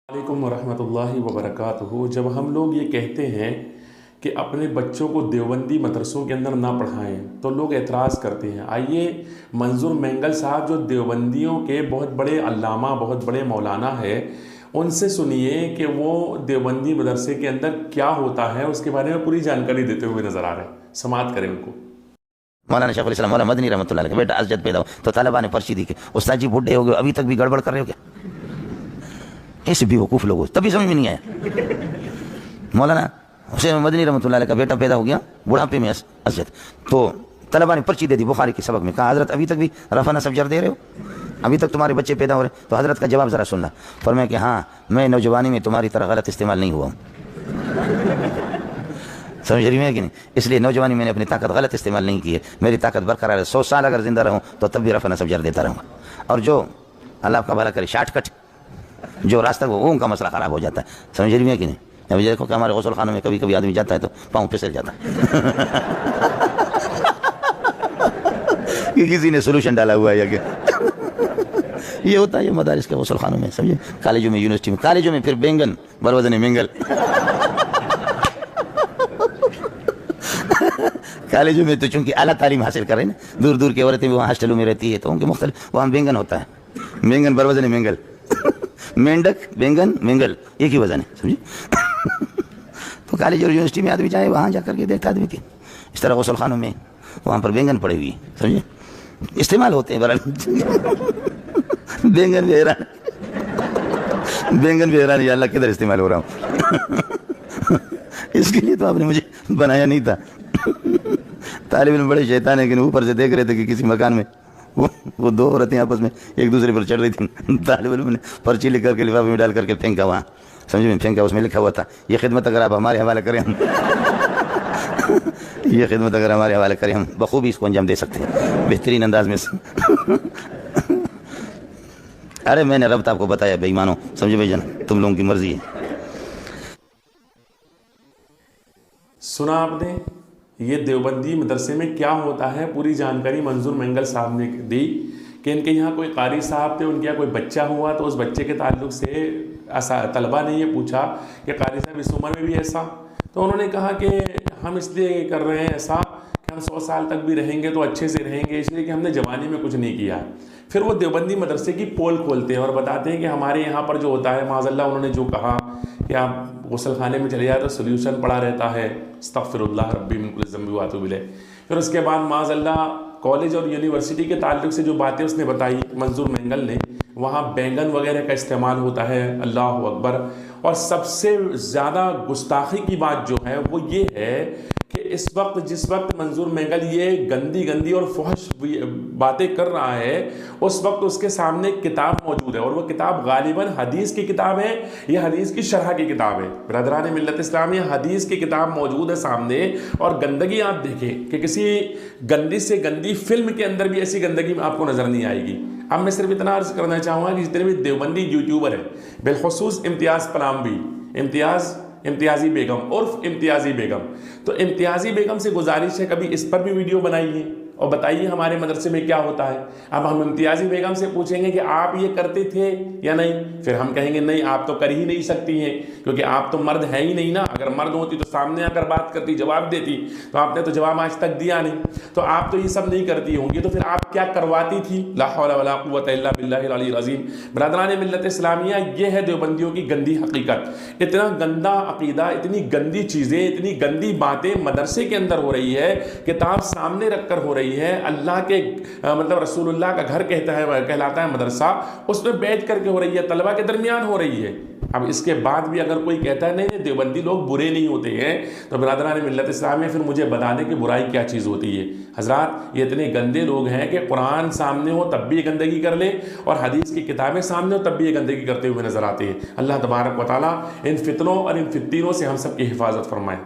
वालेकुम वरहमतुल्लाहि वबरकातुहू। जब हम लोग ये कहते हैं कि अपने बच्चों को देवबंदी मदरसों के अंदर ना पढ़ाएं तो लोग एतराज़ करते हैं। आइए मंजूर मैंगल साहब जो देवबंदियों के बहुत बड़े अल्लामा बहुत बड़े मौलाना है, उनसे सुनिए कि वो देवबंदी मदरसे के अंदर क्या होता है, उसके बारे में पूरी जानकारी देते हुए नज़र आ रहे हैं। समाअत करें उनको। मौलाना शेखुल इस्लाम मौलाना मदनी रहमतुल्लाह अलैह का बेटा अजद पैदा हो तो तालिबान ने पर्ची दी कि उस्ताद जी बूढ़े हो गए, अभी तक भी गड़बड़ कर रहे हो क्या? ऐसे बेवकूफ़ लोग तभी समझ में नहीं आया। मौलाना हुसैन मदनी रहमतुल्लाह अलैह का बेटा पैदा हो गया बुढ़ापे में अजद, तो तलबा ने पर्ची दे दी बुखारी के सबक में, कहा हज़रत अभी तक भी रफ़ा नसब जर दे रहे हो, अभी तक तुम्हारे बच्चे पैदा हो रहे? तो हज़रत का जवाब ज़रा सुनना। फरमाया कि हाँ, मैं नौजवानी में तुम्हारी तरह गलत इस्तेमाल नहीं हुआ हूँ। समझ रही है कि नहीं? इसलिए नौजवानी मैंने अपनी ताकत गलत इस्तेमाल नहीं की है, मेरी ताकत बरकरार है। 100 साल अगर ज़िंदा रहूँ तो तब भी रफ़ा नसब जर देता रहूँगा। और जो अल्लाह का भला करे शॉर्टकट जो रास्ता वो उनका मसला ख़राब हो जाता है। समझ रही है कि नहीं? अभी देखो कि हमारे गौसल खानों में कभी कभी आदमी जाता है तो पाँव फिसल जाता है कि किसी ने सोल्यूशन डाला हुआ है या क्या। ये होता है ये मदारिस के गौसल खानों में, समझे, कॉलेजों में, यूनिवर्सिटी में, कॉलेजों में फिर बैंगन बरवज़न मिंगल कॉलेजों में तो चूंकि आला तालीम हासिल कर रहे हैं ना, दूर दूर की औरतें भी वहाँ हॉस्टलों में रहती है तो उनके मुख्तलिफ वहाँ बैंगन होता है, बैंगन बरवज़न मिंगल मेंढक बैंगन मिंगल एक ही वजन है, समझे। तो कॉलेज और यूनिवर्सिटी में आदमी जाए वहाँ जा करके देखता आदमी की इस तरह गौसल खानों में वहाँ पर बैंगन पड़े हुए, समझे, इस्तेमाल होते हैं बरल बैंगन भी हैरान, बैंगन भी हैरान, या अल्लाह किधर इस्तेमाल हो रहा हूँ। इसके लिए तो आपने मुझे बनाया नहीं था। तालिब इल्म बड़े शैतान है, लेकिन ऊपर से देख रहे थे कि किसी मकान में वो दो औरतें आपस में एक दूसरे पर चढ़ रही थी। तालिब इल्म ने पर्ची लिख करके लिफाफे में डाल करके फेंका वहाँ, समझ में फेंका, उसमें लिखा हुआ था ये खिदमत अगर आप हमारे हवाले करें हम ये खिदमत अगर हमारे हवाले करें हम बखूबी इसको अंजाम दे सकते हैं बेहतरीन अंदाज में। अरे मैंने रब आपको बताया बेईमानो, समझे भाईजान, तुम लोगों की मर्जी है। सुना आपने ये देवबंदी मदरसे में क्या होता है, पूरी जानकारी मंजूर मैंगल साहब ने दी कि इनके यहाँ कोई कारी साहब थे, उनके यहाँ कोई बच्चा हुआ तो उस बच्चे के ताल्लुक से तलबा ने ये पूछा कि कारी साहब इस उम्र में भी ऐसा, तो उन्होंने कहा कि हम इसलिए कर रहे हैं ऐसा कि हम 100 साल तक भी रहेंगे तो अच्छे से रहेंगे, इसलिए कि हमने जवानी में कुछ नहीं किया। फिर वो देवबंदी मदरसे की पोल खोलते हैं और बताते हैं कि हमारे यहाँ पर जो होता है माज़अल्लाह, उन्होंने जो कहा कि आप गुसल खाने में चले जाए तो सोल्यूशन पड़ा रहता है, अस्तग़फ़िरुल्लाह रब्बी मिन कुल्लि ज़ंबि व अतूबु इलैह। फिर उसके बाद माज़अल्लाह कॉलेज और यूनिवर्सिटी के ताल्लुक से जो बातें उसने बताई मंजूर मैंगल ने, वहाँ बैंगन वगैरह का इस्तेमाल होता है, अल्लाह अकबर। और सबसे ज़्यादा गुस्ताखी की बात जो है वो ये है कि इस वक्त जिस वक्त मंजूर मैंगल ये गंदी गंदी और फहश बातें कर रहा है, उस वक्त उसके सामने एक किताब मौजूद है और वो किताब गालिबन हदीस की किताब है, यह हदीस की शरह की किताब है। बरदरान मिल्लत इस्लामिया, हदीस की किताब मौजूद है सामने, और गंदगी आप देखें कि किसी गंदी से गंदी फिल्म के अंदर भी ऐसी गंदगी आपको नज़र नहीं आएगी। अब मैं सिर्फ इतना अर्ज़ करना चाहूँगा कि जितने भी देवबंदी यूट्यूबर हैं, बिलखुसूस इम्तियाज़ पलामवी, इम्तियाज़ी बेगम उर्फ इम्तियाज़ी बेगम, तो इम्तियाज़ी बेगम से गुजारिश है कभी इस पर भी वीडियो बनाइए और बताइए हमारे मदरसे में क्या होता है। अब हम इम्तियाज़ी बेगम से पूछेंगे कि आप ये करते थे या नहीं, फिर हम कहेंगे नहीं आप तो कर ही नहीं सकती हैं क्योंकि आप तो मर्द है ही नहीं ना, अगर मर्द होती तो सामने आकर बात करती, जवाब देती, तो आपने तो जवाब आज तक दिया नहीं, तो आप तो ये सब नहीं करती होंगी, तो फिर आप क्या करवाती थी? ला हौला वला कुव्वता इल्ला बिल्लाहिल अलील अज़ीम। बरदरान मिल्लत इस्लामिया, ये है देवबंदियों की गंदी हकीकत। इतना गंदा अकीदा, इतनी गंदी चीज़ें, इतनी गंदी बातें मदरसे के अंदर हो रही है, किताब सामने रख कर हो रही है, अल्लाह के मतलब रसूलुल्लाह का घर कहलाता है मदरसा, उसमें बैठ करके हो रही है, तलबा के दरमियान हो रही है। अब इसके बाद भी अगर कोई कहता है नहीं देवबंदी लोग बुरे नहीं होते हैं, तो बिरादरान मिल्लत इस्लाम में फिर मुझे बता दें कि बुराई क्या चीज़ होती है। हज़रात, ये इतने गंदे लोग हैं कि कुरान सामने हो तब भी ये गंदगी कर ले और हदीस की किताबें सामने हो तब भी ये गंदगी करते हुए नजर आते हैं। अल्लाह तबारक व तआला इन फितनों और इन फित्तीनों से हम सब की हिफाजत फरमाए।